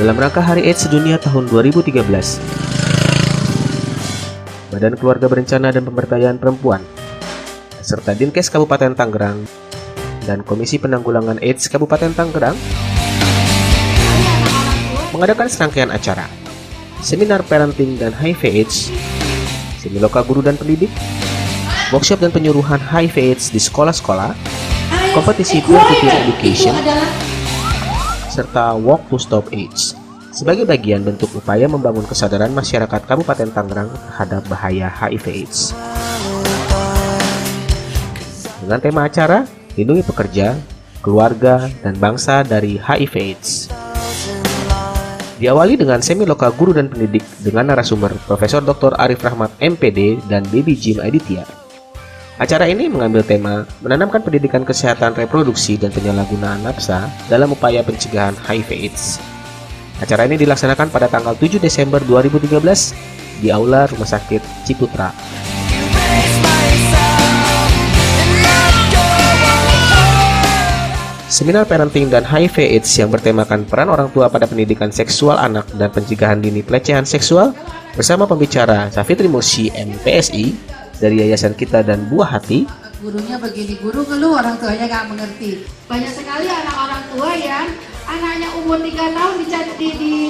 dalam rangka Hari AIDS Sedunia tahun 2013. Badan Keluarga Berencana dan Pemberdayaan Perempuan serta Dinkes Kabupaten Tangerang dan Komisi Penanggulangan AIDS Kabupaten Tangerang mengadakan serangkaian acara seminar parenting dan HIV/AIDS, semiloka guru dan pendidik, workshop dan penyuluhan HIV/AIDS di sekolah-sekolah, kompetisi peer-to-peer education, serta Walk to Stop AIDS sebagai bagian bentuk upaya membangun kesadaran masyarakat Kabupaten Tangerang terhadap bahaya HIV/AIDS. Dengan tema acara, lindungi pekerja, keluarga, dan bangsa dari HIV/AIDS. Diawali dengan semiloka guru dan pendidik dengan narasumber Profesor Dr. Arif Rahmat MPD dan Baby Jim Aditya. Acara ini mengambil tema menanamkan pendidikan kesehatan reproduksi dan penyalahgunaan nafsa dalam upaya pencegahan HIV/AIDS. Acara ini dilaksanakan pada tanggal 7 Desember 2013 di Aula Rumah Sakit Ciputra. Seminar parenting dan HIV/AIDS yang bertemakan peran orang tua pada pendidikan seksual anak dan pencegahan dini pelecehan seksual bersama pembicara Safitri Mursi MPSI dari Yayasan Kita dan Buah Hati. Gurunya begini, guru ngeluh, orang tuanya nggak mengerti. Banyak sekali anak orang tua yang anaknya umur 3 tahun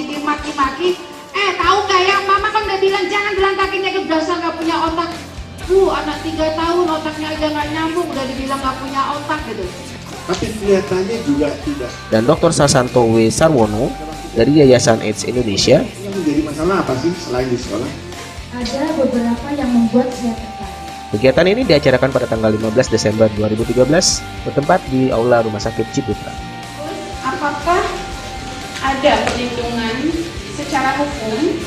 dimaki-maki. Tahu nggak ya, mama kan udah bilang jangan belantakin ke dasar nggak punya otak. Anak 3 tahun otaknya aja nggak nyambung, udah dibilang nggak punya otak gitu. Tapi kelihatannya juga tidak. Dan Dr. Sasanto W. Sarwono dari Yayasan AIDS Indonesia. Yang menjadi masalah apa sih selain di sekolah? Ada beberapa yang membuat saya tertarik. Kegiatan ini diacarakan pada tanggal 15 Desember 2013 bertempat di Aula Rumah Sakit Ciputra. Apakah ada perlindungan secara hukum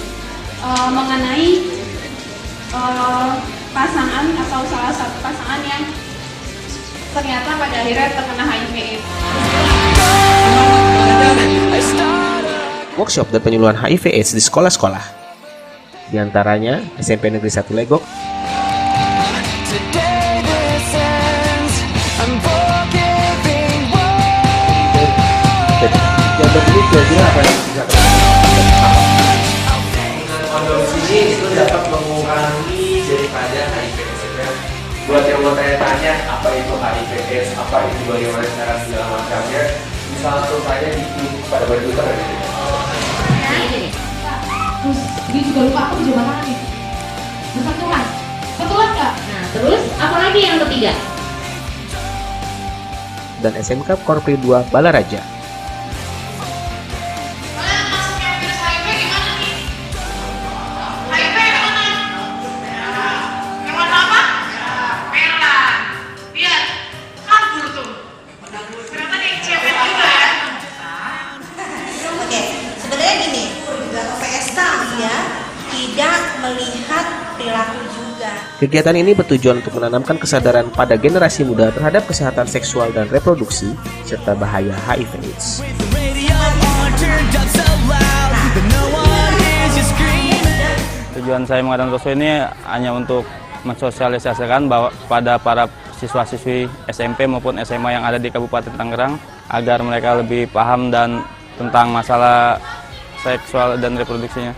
mengenai pasangan atau salah satu pasangan yang ternyata pada akhirnya terkena HIV/AIDS. Workshop dan penyuluhan HIV/AIDS di sekolah-sekolah, di antaranya SMP Negeri 1 Legok, kondom sini itu dapat mengurangi daripada HIV/AIDS. Buat yang mau tanya-tanya apa itu HIV/AIDS, apa itu bagaimana cara segala macamnya, bisa langsung saja di pada baju itu ada gitu. Terus dia juga lupa aku juga mana nih. Betulan, betulan nggak? Nah terus apa lagi yang ketiga? dan SMK Korpri 2 Balaraja. Tidak melihat perilaku juga. Kegiatan ini bertujuan untuk menanamkan kesadaran pada generasi muda terhadap kesehatan seksual dan reproduksi serta bahaya HIV/AIDS. Tujuan saya mengadakan talkshow ini hanya untuk mensosialisasikan bahwa pada para siswa-siswi SMP maupun SMA yang ada di Kabupaten Tangerang agar mereka lebih paham dan tentang masalah seksual dan reproduksinya.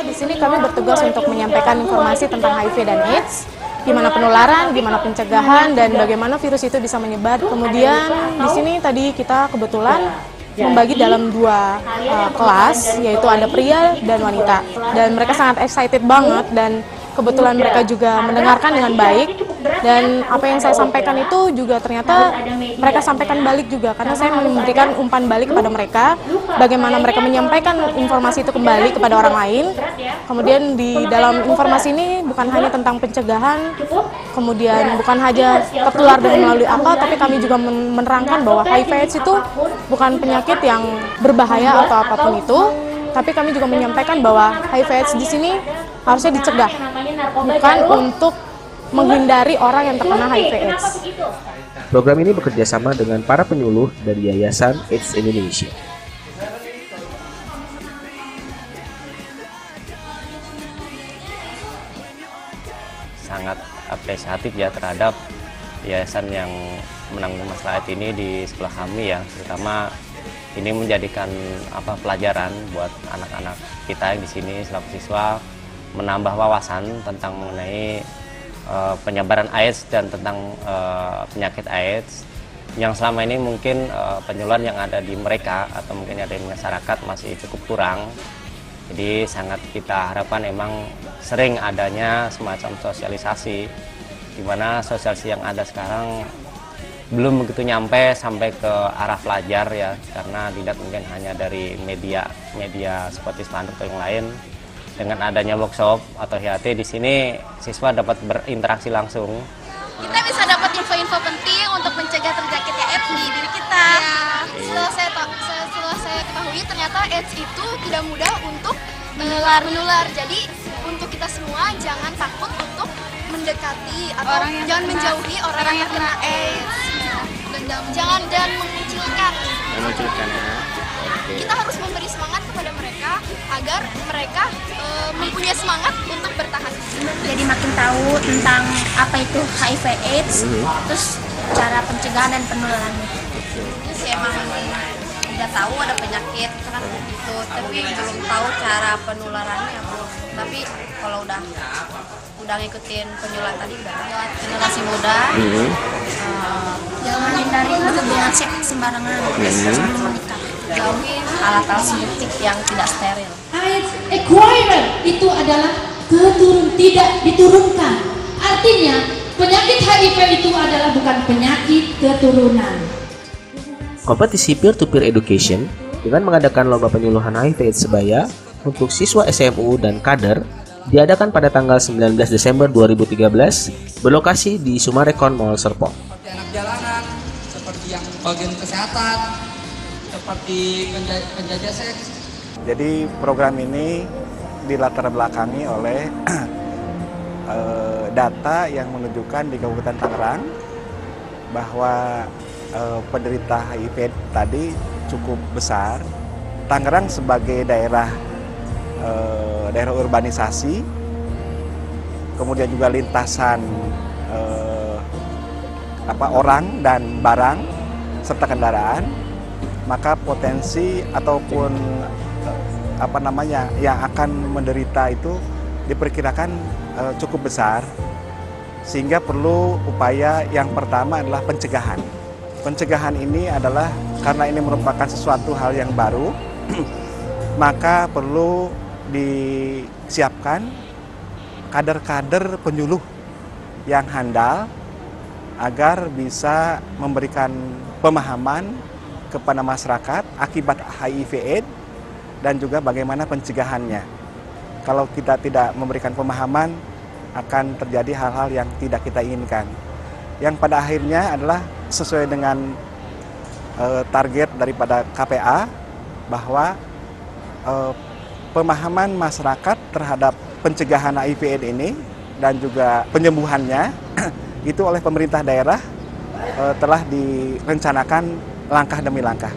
Di sini kami bertugas untuk menyampaikan informasi tentang HIV dan AIDS, gimana penularan, gimana pencegahan, dan bagaimana virus itu bisa menyebar. Kemudian di sini tadi kita kebetulan membagi dalam 2 kelas, yaitu ada pria dan wanita. Dan mereka sangat excited banget dan kebetulan mereka juga mendengarkan dengan baik. Dan apa yang saya sampaikan itu juga ternyata mereka sampaikan balik juga, karena saya memberikan umpan balik kepada mereka, bagaimana mereka menyampaikan informasi itu kembali kepada orang lain. Kemudian di dalam informasi ini bukan hanya tentang pencegahan, kemudian bukan hanya tertular dengan melalui apa, tapi kami juga menerangkan bahwa HIV/AIDS itu bukan penyakit yang berbahaya atau apapun itu, tapi kami juga menyampaikan bahwa HIV/AIDS di sini harusnya dicegah, bukan untuk menghindari orang yang terkena HIV/AIDS. Program ini bekerja sama dengan para penyuluh dari Yayasan AIDS Indonesia. Sangat apresiatif ya terhadap yayasan yang menanggung masalah AIDS ini di sekolah kami ya, terutama ini menjadikan pelajaran buat anak-anak kita yang di sini selaku siswa, menambah wawasan tentang mengenai penyebaran AIDS dan tentang penyakit AIDS yang selama ini mungkin penularan yang ada di mereka atau mungkin ada di masyarakat masih cukup kurang. Jadi sangat kita harapkan emang sering adanya semacam sosialisasi, di mana sosialisasi yang ada sekarang belum begitu nyampe sampai ke arah pelajar ya, karena dilihat mungkin hanya dari media seperti spanduk atau yang lain. Dengan adanya workshop atau HIAT di sini, siswa dapat berinteraksi langsung. Kita bisa dapat info-info penting untuk mencegah terjangkitnya AIDS di diri kita. Setelah saya ketahui, ternyata AIDS itu tidak mudah untuk menular. Jadi untuk kita semua jangan takut untuk mendekati atau jangan menjauhi orang yang kena AIDS. Jangan mengecilkan. Kita harus memberi semangat kepada mereka agar mereka mempunyai semangat untuk bertahan. Jadi makin tahu tentang apa itu HIV/AIDS, terus cara pencegahan dan penularannya. Terus ya emang udah tahu ada penyakit kan gitu, tapi belum tahu cara penularannya belum. Tapi kalau udah ngikutin penjelasan tadi udah generasi muda. Jangan hindari hubungan seks sembarangan sebelum menikah. Jauhi alat-alat suntik yang tidak steril. AIDS acquired itu adalah tidak diturunkan. Artinya penyakit HIV itu adalah bukan penyakit keturunan. Kompetisi peer-to-peer education dengan mengadakan lomba penyuluhan HIV/AIDS sebaya untuk siswa SMU dan kader diadakan pada tanggal 19 Desember 2013 berlokasi di Sumarekon Mall Serpong. Seperti anak jalanan, seperti yang bagian kesehatan, seperti penjajah seks. Jadi program ini dilatar belakangi oleh data yang menunjukkan di Kabupaten Tangerang bahwa penderita HIV tadi cukup besar. Tangerang sebagai daerah urbanisasi, kemudian juga lintasan orang dan barang serta kendaraan, maka potensi ataupun yang akan menderita itu diperkirakan cukup besar, sehingga perlu upaya yang pertama adalah pencegahan. Pencegahan ini adalah karena ini merupakan sesuatu hal yang baru, maka perlu disiapkan kader-kader penyuluh yang handal agar bisa memberikan pemahaman kepada masyarakat akibat HIV/AIDS dan juga bagaimana pencegahannya. Kalau kita tidak memberikan pemahaman, akan terjadi hal-hal yang tidak kita inginkan. Yang pada akhirnya adalah sesuai dengan target daripada KPA bahwa pemahaman masyarakat terhadap pencegahan HIV/AIDS ini dan juga penyembuhannya itu oleh pemerintah daerah telah direncanakan langkah demi langkah.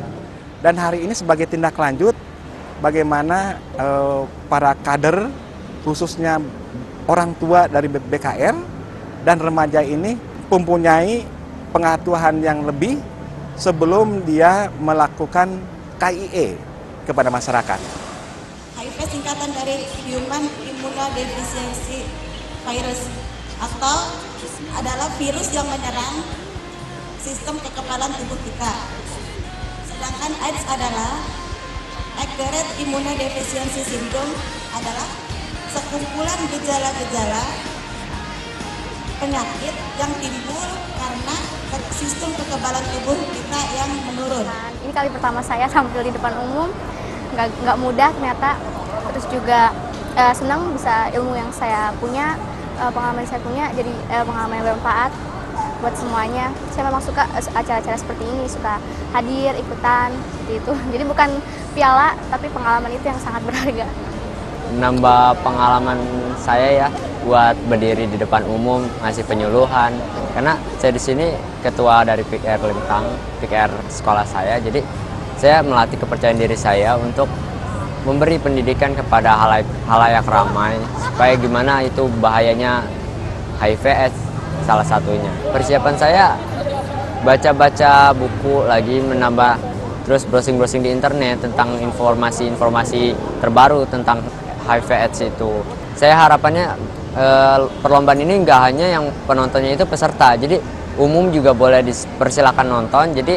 Dan hari ini sebagai tindak lanjut bagaimana para kader khususnya orang tua dari BKR dan remaja ini mempunyai pengetahuan yang lebih sebelum dia melakukan KIE kepada masyarakat. HIV singkatan dari Human Immunodeficiency Virus atau adalah virus yang menyerang sistem kekebalan tubuh kita. Sedangkan AIDS adalah Acquired Immunodeficiency Syndrome adalah sekumpulan gejala-gejala penyakit yang timbul karena sistem kekebalan tubuh kita yang menurun. Ini kali pertama saya tampil di depan umum, nggak mudah ternyata. Terus juga senang bisa ilmu yang saya punya, pengalaman yang saya punya, jadi pengalaman yang bermanfaat buat semuanya. Saya memang suka acara-acara seperti ini, suka hadir, ikutan, seperti itu. Jadi bukan piala, tapi pengalaman itu yang sangat berharga. Menambah pengalaman saya ya buat berdiri di depan umum, ngasih penyuluhan. Karena saya di sini ketua dari PKR Lintang, PKR sekolah saya. Jadi saya melatih kepercayaan diri saya untuk memberi pendidikan kepada halayak ramai supaya gimana itu bahayanya HIV/AIDS salah satunya. Persiapan saya baca-baca buku lagi, menambah terus browsing-browsing di internet tentang informasi-informasi terbaru tentang HIV/AIDS itu. Saya harapannya perlombaan ini nggak hanya yang penontonnya itu peserta, jadi umum juga boleh dipersilakan nonton. Jadi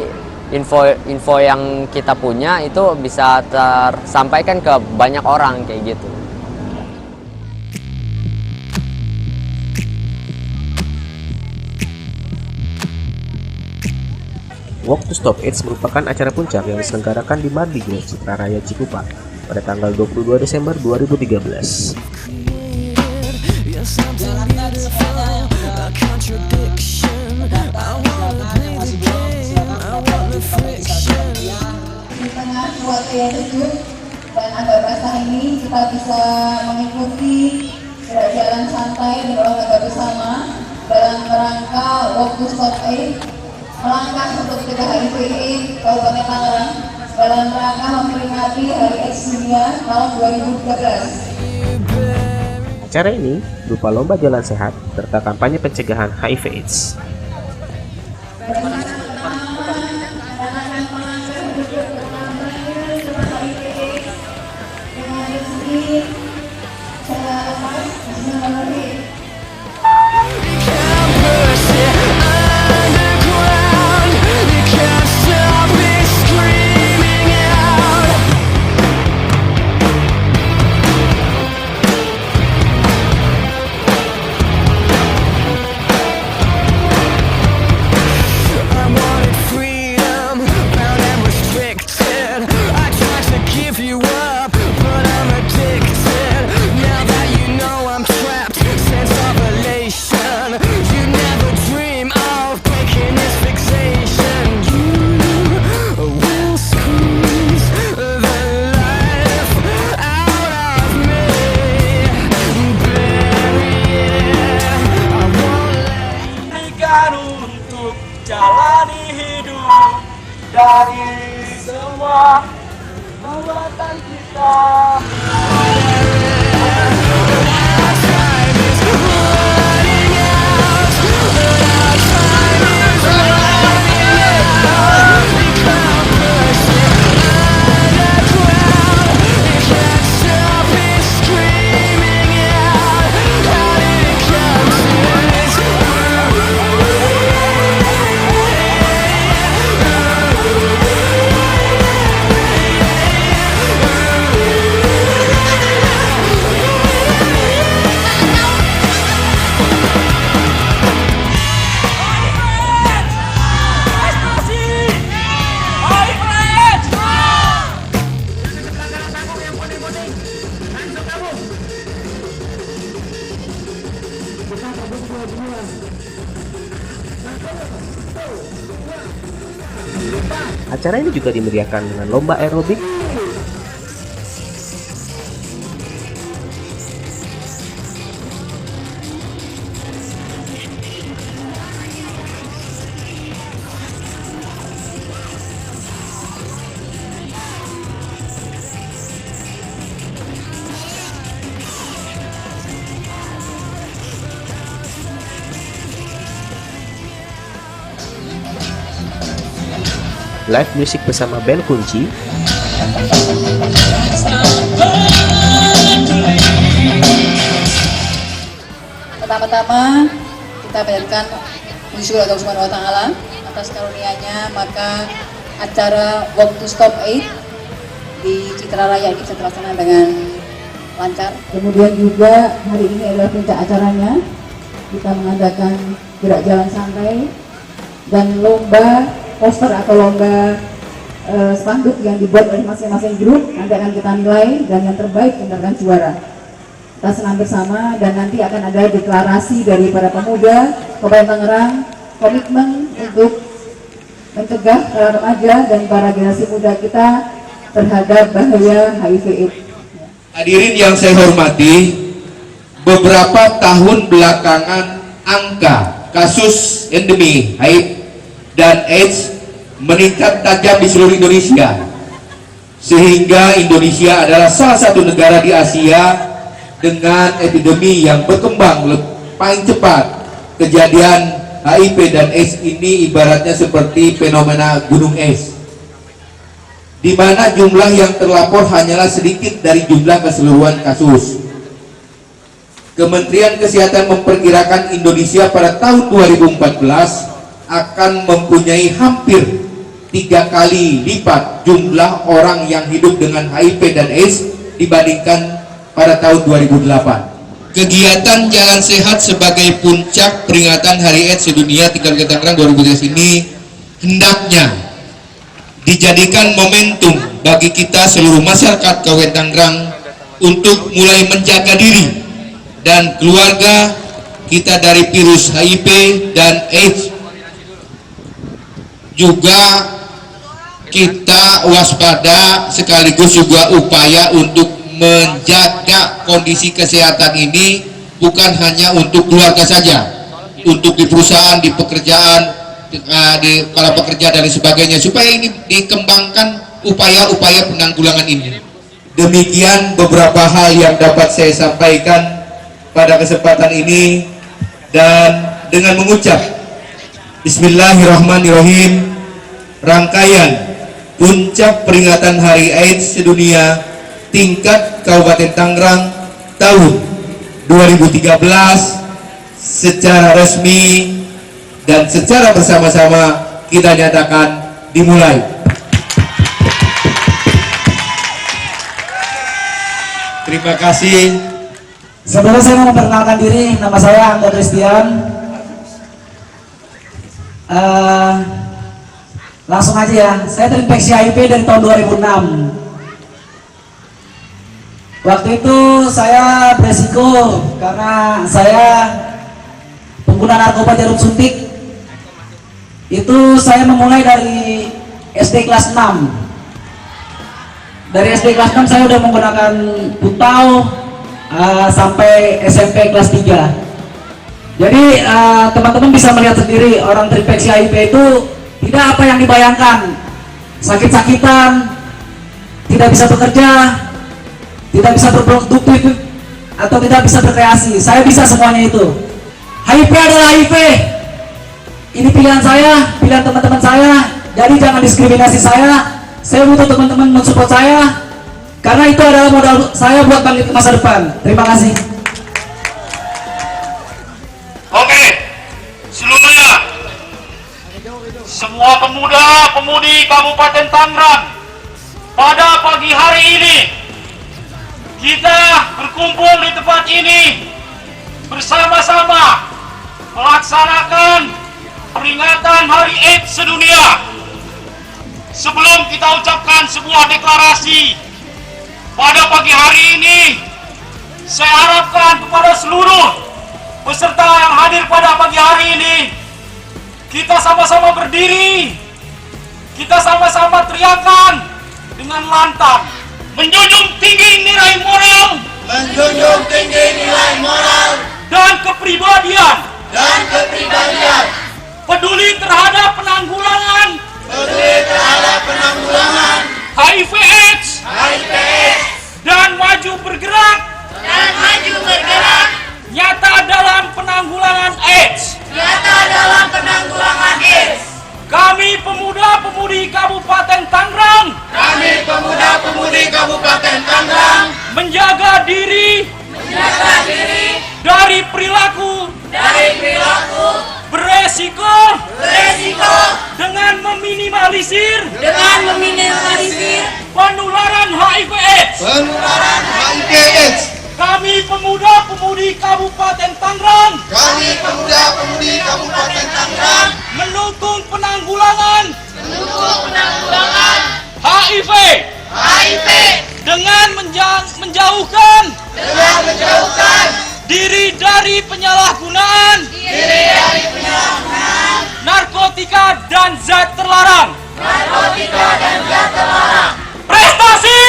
info yang kita punya itu bisa tersampaikan ke banyak orang kayak gitu. Walk to Stop AIDS merupakan acara puncak yang diselenggarakan di Mardi Gras Citra Raya Cikupa pada tanggal 22 Desember 2013. Di tengah cuaca yang sejuk dan agak basah ini, kita bisa mengikuti gerak jalan santai dan olahraga bersama dalam rangka Walk to Stop AIDS, melangkah untuk mencegah HIV/AIDS Kabupaten Tangerang dalam rangka memperingati Hari AIDS Dunia tahun 2013. Acara ini berupa lomba jalan sehat serta kampanye pencegahan HIV/AIDS. Untuk jalani hidup dari semua perbuatan kita. Acara ini juga dimeriahkan dengan lomba aerobik, live music bersama band kunci, pertama-tama kita panjatkan puji syukur Allah Subhanahu wa taala atas karunia-Nya, maka acara Walk to Stop AIDS di Citra Raya ini bisa terlaksana dengan lancar. Kemudian juga hari ini adalah puncak acaranya, kita mengadakan gerak jalan santai dan lomba poster atau lomba spanduk yang dibuat oleh masing-masing grup. Nanti akan kita nilai dan yang terbaik mendapatkan juara. Kita senang bersama dan nanti akan ada deklarasi dari para pemuda Kabupaten Tangerang, komitmen untuk mencegah para remaja dan para generasi muda kita terhadap bahaya HIV/AIDS. Hadirin yang saya hormati, beberapa tahun belakangan angka kasus endemi HIV dan AIDS meningkat tajam di seluruh Indonesia, sehingga Indonesia adalah salah satu negara di Asia dengan epidemi yang berkembang paling cepat. Kejadian HIV dan AIDS ini ibaratnya seperti fenomena gunung es. di mana jumlah yang terlapor hanyalah sedikit dari jumlah keseluruhan kasus. Kementerian Kesehatan memperkirakan Indonesia pada tahun 2014 akan mempunyai hampir 3 kali lipat jumlah orang yang hidup dengan HIV dan AIDS dibandingkan pada tahun 2008. Kegiatan Jalan Sehat sebagai puncak peringatan Hari AIDS Sedunia Tingkat Tangerang 2013 ini hendaknya dijadikan momentum bagi kita seluruh masyarakat Kabupaten Tangerang untuk mulai menjaga diri dan keluarga kita dari virus HIV dan AIDS. Juga kita waspada sekaligus juga upaya untuk menjaga kondisi kesehatan ini bukan hanya untuk keluarga saja, untuk di perusahaan, di pekerjaan, di para pekerja dan sebagainya, supaya ini dikembangkan upaya-upaya penanggulangan ini. Demikian beberapa hal yang dapat saya sampaikan pada kesempatan ini, dan dengan mengucap Bismillahirrahmanirrahim, rangkaian puncak peringatan Hari AIDS Sedunia tingkat Kabupaten Tangerang tahun 2013 secara resmi dan secara bersama-sama kita nyatakan dimulai. Terima kasih. Sebelumnya saya mau memperkenalkan diri, nama saya Angga Christian. Langsung aja ya, saya terinfeksi HIV dari tahun 2006. Waktu itu saya beresiko karena saya pengguna narkoba jarum suntik. Itu saya memulai dari SD kelas 6. Dari SD kelas 6 saya udah menggunakan putau sampai SMP kelas 3. Jadi teman-teman bisa melihat sendiri, orang terinfeksi HIV itu tidak apa yang dibayangkan. Sakit-sakitan, tidak bisa bekerja, tidak bisa berproduktif, atau tidak bisa berkreasi. Saya bisa semuanya itu. HIV adalah HIV. Ini pilihan saya, pilihan teman-teman saya. Jadi jangan diskriminasi saya. Saya butuh teman-teman mensupport saya, karena itu adalah modal saya buat bangkit ke masa depan. Terima kasih. Oke, seluruhnya semua pemuda-pemudi Kabupaten Tangerang, pada pagi hari ini kita berkumpul di tempat ini bersama-sama melaksanakan peringatan Hari AIDS Sedunia. Sebelum kita ucapkan sebuah deklarasi pada pagi hari ini, saya harapkan kepada seluruh peserta yang hadir pada pagi hari ini, kita sama-sama berdiri, kita sama-sama teriakan dengan lantang, menjunjung tinggi nilai moral, dan kepribadian, peduli terhadap penanggulangan HIV/AIDS, dan maju bergerak nyata dalam penanggulangan AIDS. Kami pemuda-pemudi Kabupaten Tangerang, menjaga diri dari perilaku beresiko dengan meminimalisir penularan HIV/AIDS. Kami pemuda-pemudi Kabupaten Tangerang, mendukung penanggulangan HIV dengan menjauhkan diri dari penyalahgunaan narkotika dan zat terlarang. Prestasi!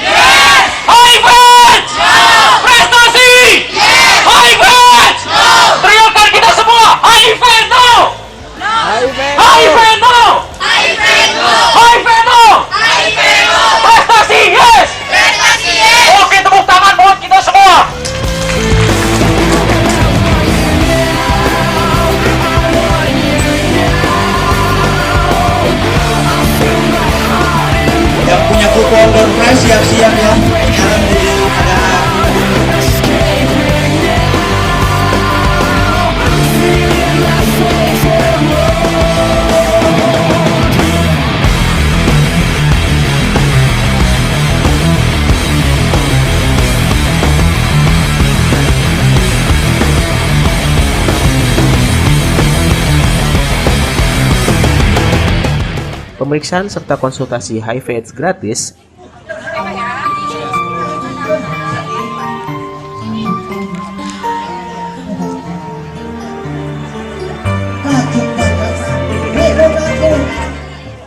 Yes! HIV/AIDS! No! Prestasi! Yes! HIV/AIDS! No! Teriakan kita semua, HIV no! No! HIV no! HIV no! HIV no! HIV no! Prestasi yes! Prestasi yes! Oke, tepuk tangan buat kita semua. pemeriksaan serta konsultasi HIV/AIDS gratis.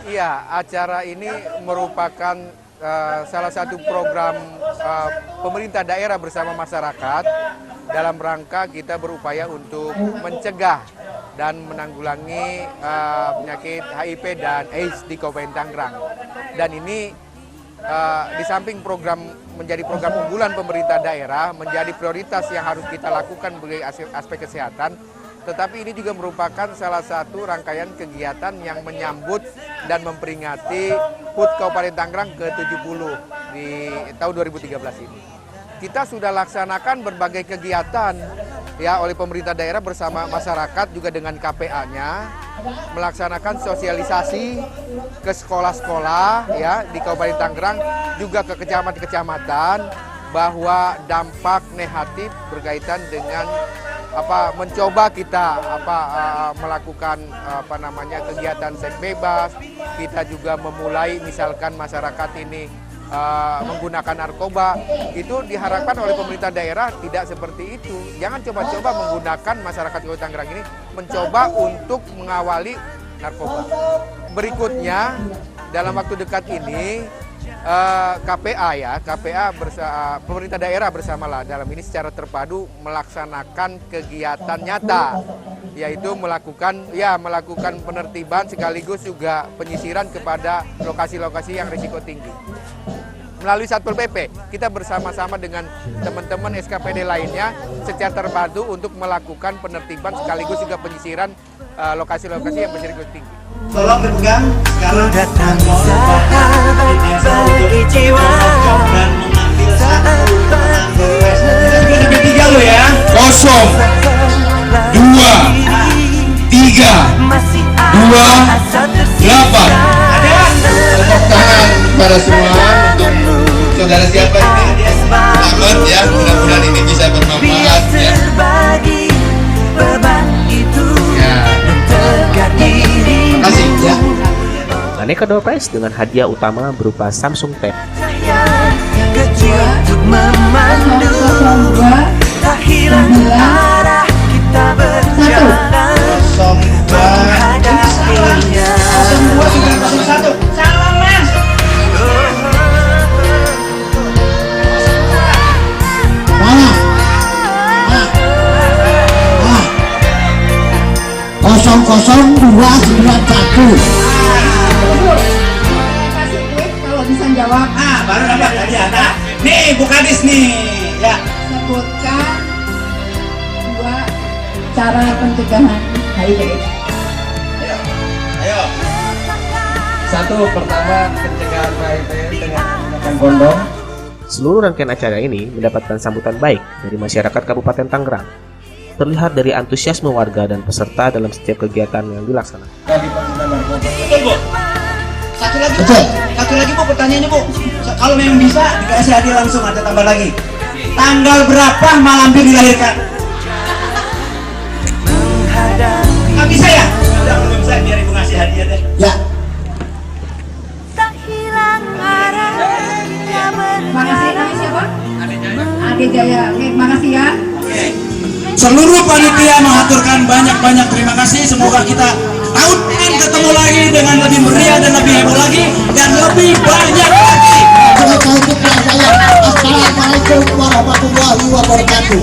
Iya, acara ini merupakan salah satu program pemerintah daerah bersama masyarakat dalam rangka kita berupaya untuk mencegah dan menanggulangi penyakit HIV dan AIDS di Kabupaten Tangerang. Dan ini di samping program menjadi program unggulan pemerintah daerah, menjadi prioritas yang harus kita lakukan bagi aspek kesehatan, tetapi ini juga merupakan salah satu rangkaian kegiatan yang menyambut dan memperingati HUT Kabupaten Tangerang ke-70 di tahun 2013 ini. Kita sudah laksanakan berbagai kegiatan ya oleh pemerintah daerah bersama masyarakat juga dengan KPA-nya, melaksanakan sosialisasi ke sekolah-sekolah ya di Kabupaten Tangerang, juga ke kecamatan-kecamatan bahwa dampak negatif berkaitan dengan mencoba kita melakukan kegiatan seks bebas. Kita juga memulai misalkan masyarakat ini menggunakan narkoba. Itu diharapkan oleh pemerintah daerah tidak seperti itu. Jangan coba-coba menggunakan masyarakat Kabupaten Tangerang ini mencoba untuk mengawali narkoba. Berikutnya dalam waktu dekat ini KPA pemerintah daerah bersamalah dalam ini secara terpadu melaksanakan kegiatan nyata, yaitu melakukan penertiban sekaligus juga penyisiran kepada lokasi-lokasi yang risiko tinggi. Melalui Satpol PP, kita bersama-sama dengan teman-teman SKPD lainnya secara terpadu untuk melakukan penertiban sekaligus juga penyisiran lokasi-lokasi yang berisiko tinggi. Tolong dipegang sekarang datang sahabat bagi jiwa dan mengambil tiga lo ya. 0, 2, 3, 2, 8. Tepuk tangan pada semua untuk saudara siapa ini. Selamat ya, mudah-mudahan ini bisa bermanfaat ya. Aneka door prize dengan hadiah utama berupa Samsung Tab. Untuk memandu tak hilang arah kita berjalan menghadapinya. 1, salam mas. Kosong 291. Kasih kuis kalau bisa jawab. Baru dapat hadiah. Nah, nih Bu Kadis nih. Ya. Sebutkan 2 cara pencegahan HIV. Ayo. 1, pertama pencegahan HIV dengan menggunakan kondom. Seluruh rangkaian acara ini mendapatkan sambutan baik dari masyarakat Kabupaten Tangerang. Terlihat dari antusiasme warga dan peserta dalam setiap kegiatan yang dilaksanakan. Betul Bu. Satu lagi Bu, pertanyaannya Bu. Kalau memang bisa dikasih hadiah langsung, ada tambah lagi. Tanggal berapa Malampir dilahirkan? Nggak bisa ya? Udah belum bisa, biar Ibu ngasih hadiah deh. Ya. Makasih siapa? Ade Jaya. Oke, makasih ya. Seluruh panitia mengaturkan banyak-banyak terima kasih. Semoga kita tahun depan ketemu lagi dengan lebih meriah dan lebih heboh lagi dan lebih banyak lagi. Assalamualaikum warahmatullahi wabarakatuh.